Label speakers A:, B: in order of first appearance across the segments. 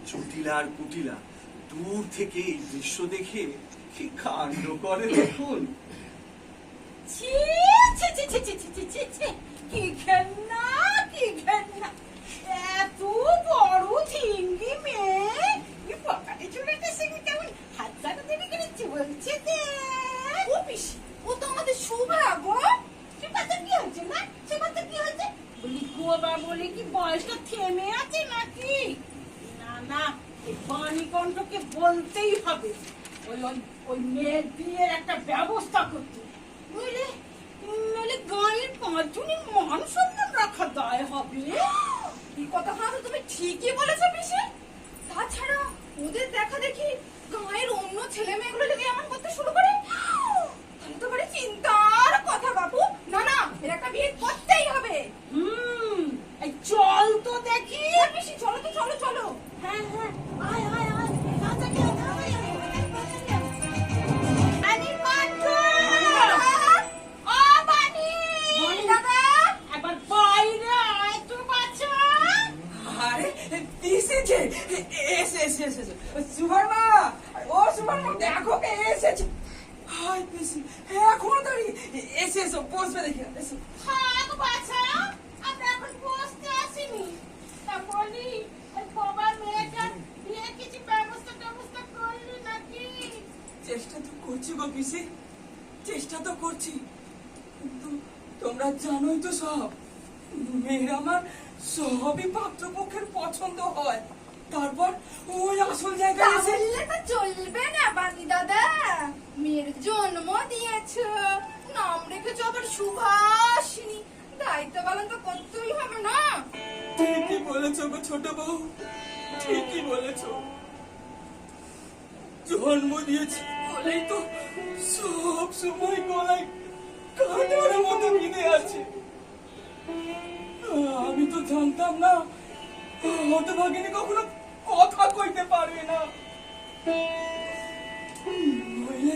A: জটিলা আর কুটিলা দূর থেকে এই দৃশ্য দেখে কি কাণ্ড করে দেখুন।
B: ছি ছি ছি ছি ছি ছি ছি ছি, কি ঘেন্না কি ঘেন্না! এত বড় ঝিঙ্গি মেয়ে পকেটে চুলেটা সঙ্গে কেমন হাত চাটাতে রেখেছি বলছে দেখ। ও পিসি, ও তো আমাদের সৌভাগ্য। সে কথা কি হয়েছে না? সে কথা কি হয়েছে বলি গোবা বলে কি বয়সটা থেমে আছে নাকি? না না, এই বাণীকণ্ঠকে বলতেই হবে ওই ওই ওই মেয়ের বিয়ের একটা ব্যবস্থা করতে। নইলে নইলে গায়ের পাঁচজনের মান সম্মান রাখা দায় হবে।
C: এই কথাটা তো তুমি ঠিকই বলেছো পিসি। তাছাড়া ওদের দেখা দেখি গায়ের অন্য ছেলে মেয়েগুলো যদি এমন করতে শুরু করে, তাহলে তো বড় চিন্তার কথা বাবু। না না, এর একটা বিয়ে করতেই হবে।
B: এই চল তো দেখি।
C: পিসি চলো তো, চলো চলো।
B: হ্যাঁ হ্যাঁ, আয় আয় আয়, তাড়াতাড়ি আয়, তাড়াতাড়ি আয়। বাণী কণ্ঠ! ও বাণী!
C: দাদা,
B: একবার বাইরে আয় তো বাছা।
D: আরে পিসি যে এসে এসে এসে সুবর্ণা, ও সুবর্ণা দেখো কে এসেছে। হাই পিসি, এখন দাঁড়িয়ে এসে এসো, বসবে দেখি এসো।
B: থাক বাছা, আমরা এখন বসতে আসিনি। তা বলি, ওই বাবার মেয়েটার বিয়ে কিছু ব্যবস্থা ট্যবস্থা করলি নাকি?
D: চেষ্টা তো করছি গো পিসি, চেষ্টা তো করছি, কিন্তু তোমরা জানোই তো সব, মেয়ের আমার সবই পাত্রপক্ষের পছন্দ হয়, তারপর ওই আসল জায়গায় এসে
C: তাহলে তো চলবে না বানি দাদা। মেয়ের জন্ম দিয়েছো, নাম রেখেছো আবার সুভাষিনী, দায়িত্ব পালন তো করতেই হবে না?
D: ঠিকই বলেছো গো ছোট বউ, ঠিকই বলেছো। জন্ম দিয়েছি বলেই তো সব সময় গলায় কাটার মতো বিঁধে আছে। আমি তো জানতাম না হতভাগিনী কখনো কথা কইতে পারবে না। নইলে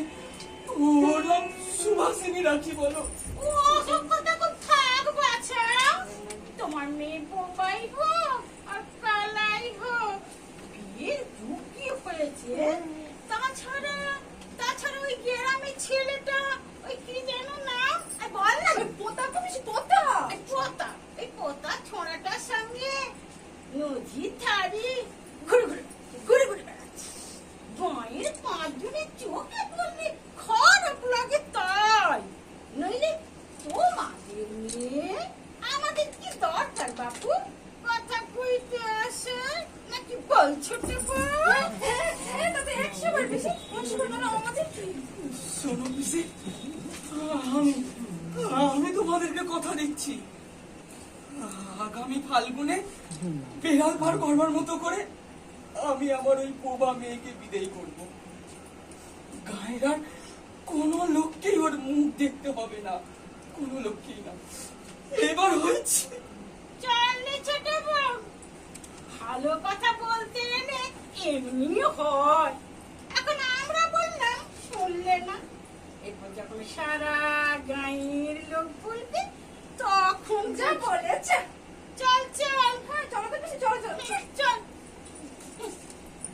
D: ওর নাম সুভাষিনী রাখি বলো।
B: ও সব কথা খুব থাক বাছা। তোমার মেয়ে বোবাই হোক আর কালাই হোক, বিয়ের যুগ কি হয়েছে। তাছাড়া তাছাড়া ওই গ্রামে ছেলেটা, ওই কি যেন নাম, বল না।
C: পোতা তো বেশি পোতা।
B: এই পোতা, এই পোতা ছোঁড়াটার সঙ্গে নদীর ধারে ঘুরে ঘুরে ঘুরে ঘুরে বেড়াচ্ছে। গায়ের পাঁচজনের চোখে পড়লে খারাপ লাগে তাই। নইলে তোমাদের মেয়ে আমাদের কি দরকার বাপু? কথা কইতে আসে নাকি বলছো
C: হ্যাঁ দাদা, 100 বার বেশি, 100 বার মানে আমাদের কি?
D: শোনো পিসি, আমি আমি তোমাদেরকে কথা দিচ্ছি, আগামী ফাল্গুনে বেড়াল পার করবার মতো করে আমি আমার ওই বোবা মেয়েকে বিদায় করব। গায়ের আর কোনো লোককেই ওর মুখ দেখতে হবে না, কোনো লোককেই না। এবার হয়েছে।
B: চললে ছোট বউ, ভালো কথা বলতে এলে এমনি হয়। এখন আমরা বললাম শুনলে না, এরপর যখন সারা গাঁয়ের লোক বলবে তখন
C: যা বলেছে।
B: চল চল।
C: হ্যাঁ চলো তো পিসি, চলো চলো।
B: চল।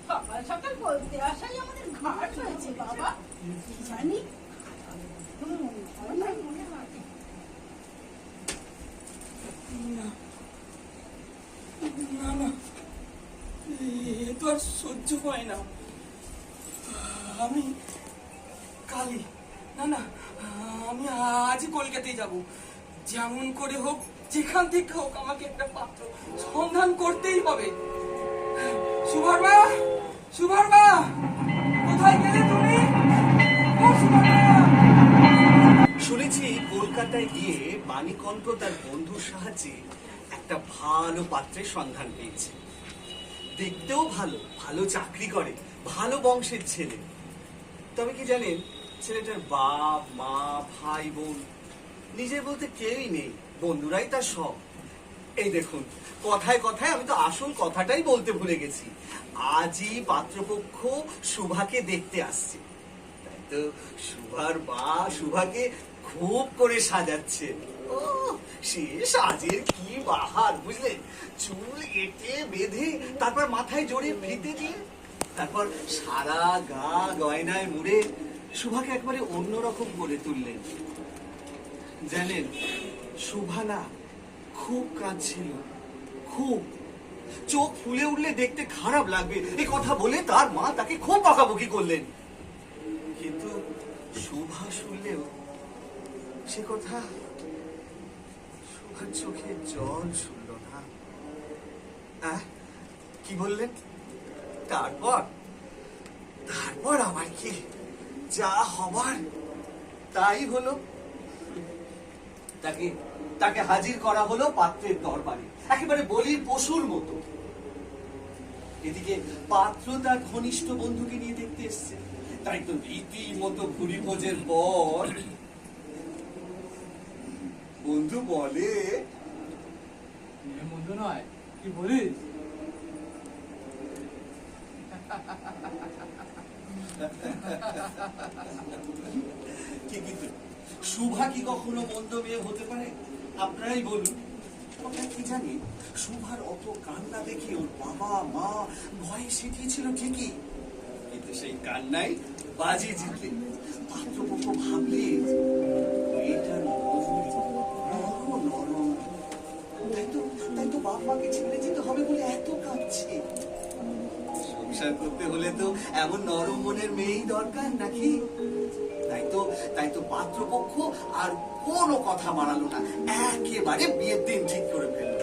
B: সকাল সকাল বলতে আসাই আমাদের ঘাট হয়েছে বাবা, কি জানি। মনে হয়
D: না না না, এ তো আর সহ্য হয় না। আমি কালই, না না, আমি আজই কলকাতায় যাব। যেমন করে হোক, যেখান থেকে হোক, আমাকে একটা পাত্র সন্ধান করতেই হবে। সুবর্ণা, সুবর্ণা, কোথায় গেলে তুমি? ও সুবর্ণা!
A: শুনেছি কলকাতায় গিয়ে বাণীকণ্ঠ তার বন্ধুর সাহায্যে একটা ভালো পাত্রের সন্ধান পেয়েছে। দেখতেও ভালো, ভালো চাকরি করে, ভালো বংশের ছেলে। তবে কি জানেন, ছেলেটার বাপ মা ভাই বোন নিজের বলতে কেউই নেই, বন্ধুরাই তার সব। এই দেখুন, কথায় কথায় আমি তো আসল কথাটাই বলতে ভুলে গেছি। আজই পাত্রপক্ষ শুভাকে দেখতে আসছে, তাই তো শুভার মা শুভাকে খুব করে সাজাচ্ছে। সে সাজের কি বাহার বুঝলেন, চুল এঁটে বেঁধে তারপর মাথায় জড়িয়ে ফিতে দিয়ে তারপর সারা গা গয়নায় মুড়ে শুভাকে একবারে অন্যরকম করে তুললেন। জানেন, শুভা না খুব কাঁদছিল, খুব। চোখ ফুলে উঠলে দেখতে খারাপ লাগবে এই কথা বলে তার মা তাকে খুব বকাবকি করলেন। কিন্তু শুভা শুনলেও সে কথা শুভার চোখে জল শুনল না। কি বললেন? তারপর তারপর আমার কি, যা হবার তাই হলো। তাকে তাকে হাজির করা হলো পাত্রের দরবারে, একেবারে বলির পশুর মতো। এদিকে পাত্র তার ঘনিষ্ঠ বন্ধুকে নিয়ে দেখতে এসছে, তাই তো রীতিমতো ভুরি ভোজের পর বন্ধু বলে,
E: বন্ধু নয়, কি বলিস?
A: ঠিকই তো, শুভা কি কখনো মন্দ মেয়ে হতে পারে? আপনারাই বলুন। আমরা কি জানি, শুভার অত কান্না দেখে ওর বাবা মা ভয়ে শিখিয়েছিল ঠিকই, কিন্তু সেই কান্নাই বাজি জিতলেন। পাত্রপক্ষ ভাবলে এটা নরম নরম, তাই তো বাপ মাকে ছেড়ে যেতে হবে বলে এত কাঁদছে। সংসার করতে হলে তো এমন নরম মনের মেয়েই দরকার নাকি? তাই তো পাত্রপক্ষ আর কোনো কথা বাড়ালো না, একেবারে বিয়ের দিন ঠিক করে ফেললো।